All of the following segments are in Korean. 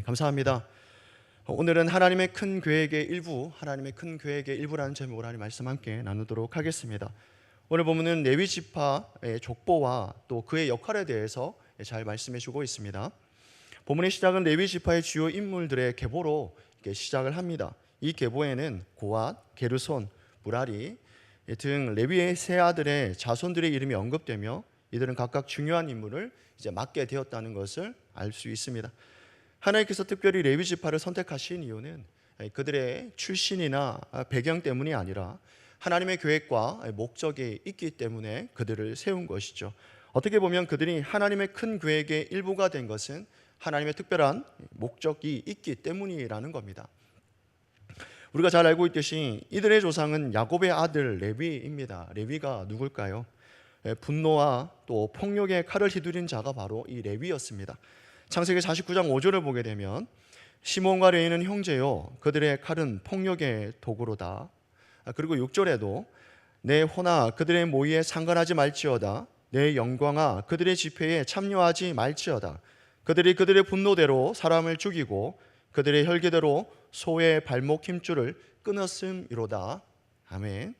감사합니다. 오늘은 하나님의 큰 계획의 일부, 하나님의 큰 계획의 일부라는 제목으로 하나님 말씀 함께 나누도록 하겠습니다. 오늘 보면은 레위 지파의 족보와 또 그의 역할에 대해서 잘 말씀해 주고 있습니다. 본문의 시작은 레위 지파의 주요 인물들의 계보로 시작을 합니다. 이 계보에는 고앗, 게르손, 무라리 등 레위의 세 아들의 자손들의 이름이 언급되며 이들은 각각 중요한 임무를 이제 맡게 되었다는 것을 알 수 있습니다. 하나님께서 특별히 레위 지파를 선택하신 이유는 그들의 출신이나 배경 때문이 아니라 하나님의 계획과 목적이 있기 때문에 그들을 세운 것이죠. 어떻게 보면 그들이 하나님의 큰 계획의 일부가 된 것은 하나님의 특별한 목적이 있기 때문이라는 겁니다. 우리가 잘 알고 있듯이 이들의 조상은 야곱의 아들 레위입니다. 레위가 누굴까요? 분노와 또 폭력의 칼을 휘두른 자가 바로 이 레위였습니다. 창세기 49장 5절을 보게 되면 시몬과 레위는 형제요 그들의 칼은 폭력의 도구로다. 그리고 6절에도 내 호나 그들의 모의에 상관하지 말지어다. 내 영광아 그들의 집회에 참여하지 말지어다. 그들이 그들의 분노대로 사람을 죽이고 그들의 혈기대로 소의 발목 힘줄을 끊었음이로다. 아멘.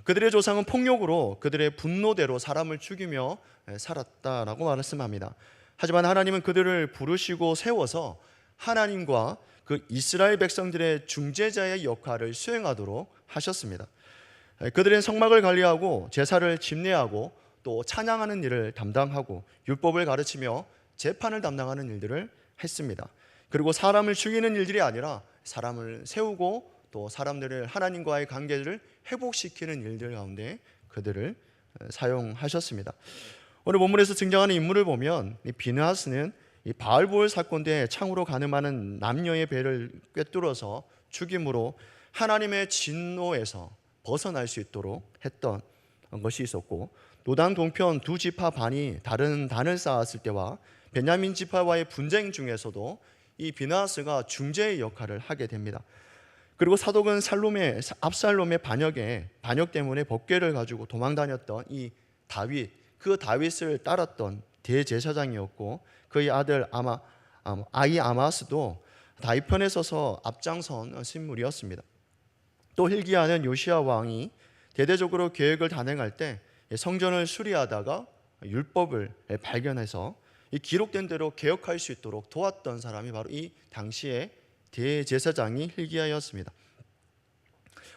그들의 조상은 폭력으로 그들의 분노대로 사람을 죽이며 살았다라고 말씀합니다. 하지만 하나님은 그들을 부르시고 세워서 하나님과 그 이스라엘 백성들의 중재자의 역할을 수행하도록 하셨습니다. 그들은 성막을 관리하고 제사를 집례하고 또 찬양하는 일을 담당하고 율법을 가르치며 재판을 담당하는 일들을 했습니다. 그리고 사람을 죽이는 일들이 아니라 사람을 세우고 또 사람들을 하나님과의 관계를 회복시키는 일들 가운데 그들을 사용하셨습니다. 오늘 본문에서 등장하는 인물을 보면 이 비느하스는 이 바알보을 사건 때 창으로 가늠하는 남녀의 배를 꿰뚫어서 죽임으로 하나님의 진노에서 벗어날 수 있도록 했던 것이 있었고, 노당 동편 두 지파 반이 다른 단을 쌓았을 때와 베냐민 지파와의 분쟁 중에서도 이 비느하스가 중재의 역할을 하게 됩니다. 그리고 사독은 압살롬의 반역 때문에 법궤를 가지고 도망다녔던 이 다윗, 그 다윗을 따랐던 대제사장이었고 그의 아들 아이 아마스도 다윗 편에 서서 앞장선 인물이었습니다. 또 hil기야는 요시야 왕이 대대적으로 계획을 단행할 때 성전을 수리하다가 율법을 발견해서 이 기록된 대로 개혁할 수 있도록 도왔던 사람이 바로 이 당시의 대제사장이 hil기야였습니다.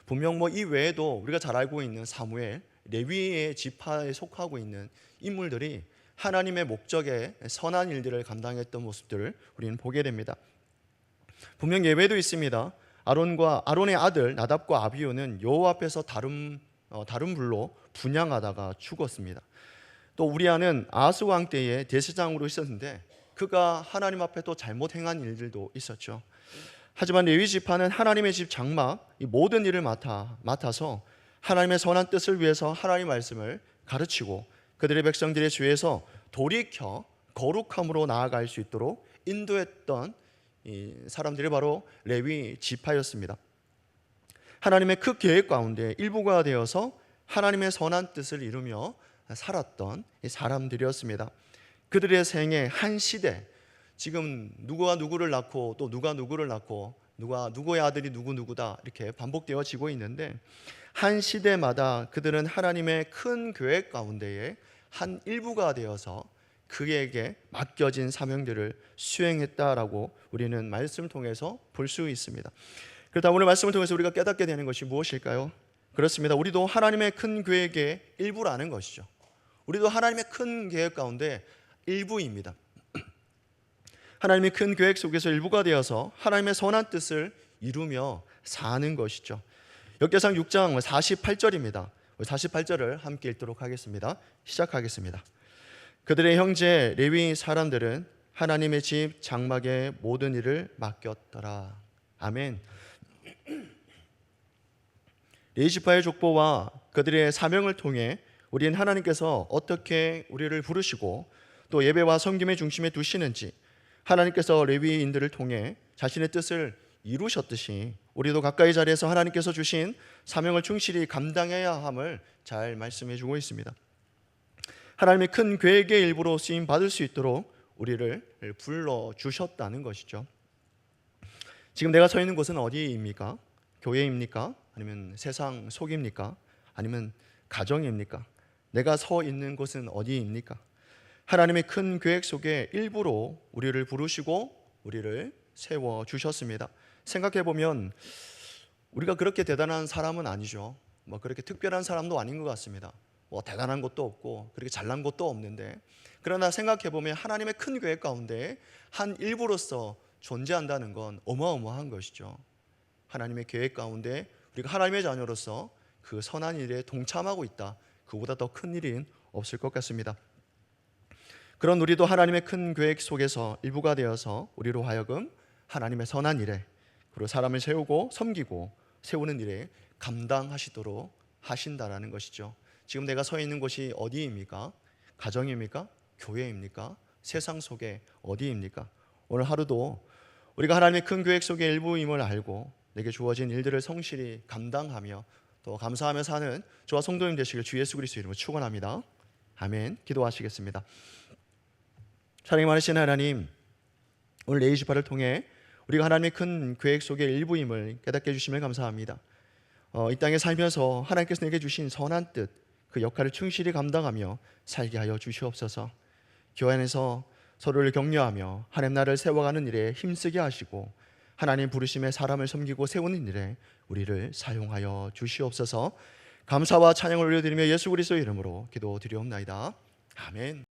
분명 이 외에도 우리가 잘 알고 있는 사무엘, 레위의 지파에 속하고 있는 인물들이 하나님의 목적에 선한 일들을 감당했던 모습들을 우리는 보게 됩니다. 분명 예외도 있습니다. 아론의 아들 나답과 아비후는 여호와 앞에서 다른 불로 분향하다가 죽었습니다. 또 우리아는 아하스 왕 때에 대제사장으로 있었는데 그가 하나님 앞에 또 잘못 행한 일들도 있었죠. 하지만 레위 지파는 하나님의 집 장막 이 모든 일을 맡아서 하나님의 선한 뜻을 위해서 하나님의 말씀을 가르치고 그들의 백성들의 죄에서 돌이켜 거룩함으로 나아갈 수 있도록 인도했던 이 사람들이 바로 레위 지파였습니다. 하나님의 그 계획 가운데 일부가 되어서 하나님의 선한 뜻을 이루며 살았던 이 사람들이었습니다. 그들의 생애 한 시대, 지금 누구가 누구를 낳고 또 누가 누구를 낳고 누가 누구의 아들이 누구다 이렇게 반복되어지고 있는데 한 시대마다 그들은 하나님의 큰 계획 가운데에 한 일부가 되어서 그에게 맡겨진 사명들을 수행했다라고 우리는 말씀을 통해서 볼 수 있습니다. 그렇다 오늘 말씀을 통해서 우리가 깨닫게 되는 것이 무엇일까요? 그렇습니다. 우리도 하나님의 큰 계획의 일부라는 것이죠. 우리도 하나님의 큰 계획 가운데 일부입니다. 하나님의 큰 계획 속에서 일부가 되어서 하나님의 선한 뜻을 이루며 사는 것이죠. 역대상 6장 48절입니다. 48절을 함께 읽도록 하겠습니다. 시작하겠습니다. 그들의 형제 레위 사람들은 하나님의 집 장막의 모든 일을 맡겼더라. 아멘. 레위 지파의 족보와 그들의 사명을 통해 우리는 하나님께서 어떻게 우리를 부르시고 또 예배와 섬김의 중심에 두시는지, 하나님께서 레위인들을 통해 자신의 뜻을 이루셨듯이 우리도 가까이 자리에서 하나님께서 주신 사명을 충실히 감당해야 함을 잘 말씀해 주고 있습니다. 하나님의 큰 계획의 일부로 쓰임 받을 수 있도록 우리를 불러주셨다는 것이죠. 지금 내가 서 있는 곳은 어디입니까? 교회입니까? 아니면 세상 속입니까? 아니면 가정입니까? 내가 서 있는 곳은 어디입니까? 하나님의 큰 계획 속에 일부로 우리를 부르시고 우리를 세워 주셨습니다. 생각해 보면 우리가 그렇게 대단한 사람은 아니죠. 그렇게 특별한 사람도 아닌 것 같습니다. 대단한 것도 없고 그렇게 잘난 것도 없는데, 그러나 생각해 보면 하나님의 큰 계획 가운데 한 일부로서 존재한다는 건 어마어마한 것이죠. 하나님의 계획 가운데 우리가 하나님의 자녀로서 그 선한 일에 동참하고 있다. 그보다 더 큰 일은 없을 것 같습니다. 그런 우리도 하나님의 큰 계획 속에서 일부가 되어서 우리로 하여금 하나님의 선한 일에, 그리고 사람을 세우고 섬기고 세우는 일에 감당하시도록 하신다라는 것이죠. 지금 내가 서 있는 곳이 어디입니까? 가정입니까? 교회입니까? 세상 속에 어디입니까? 오늘 하루도 우리가 하나님의 큰 계획 속의 일부임을 알고 내게 주어진 일들을 성실히 감당하며 또 감사하며 사는 저와 성도님 되시길 주 예수 그리스도 이름으로 축원합니다. 아멘. 기도하시겠습니다. 사랑이 많으신 하나님, 오늘 레이지파를 통해 우리가 하나님의 큰 계획 속의 일부임을 깨닫게 해주시면 감사합니다. 이 땅에 살면서 하나님께서 내게 주신 선한 뜻, 그 역할을 충실히 감당하며 살게 하여 주시옵소서. 교회 안에서 서로를 격려하며 하나님 나라를 세워가는 일에 힘쓰게 하시고 하나님 부르심에 사람을 섬기고 세우는 일에 우리를 사용하여 주시옵소서. 감사와 찬양을 올려드리며 예수 그리스도의 이름으로 기도드리옵나이다. 아멘.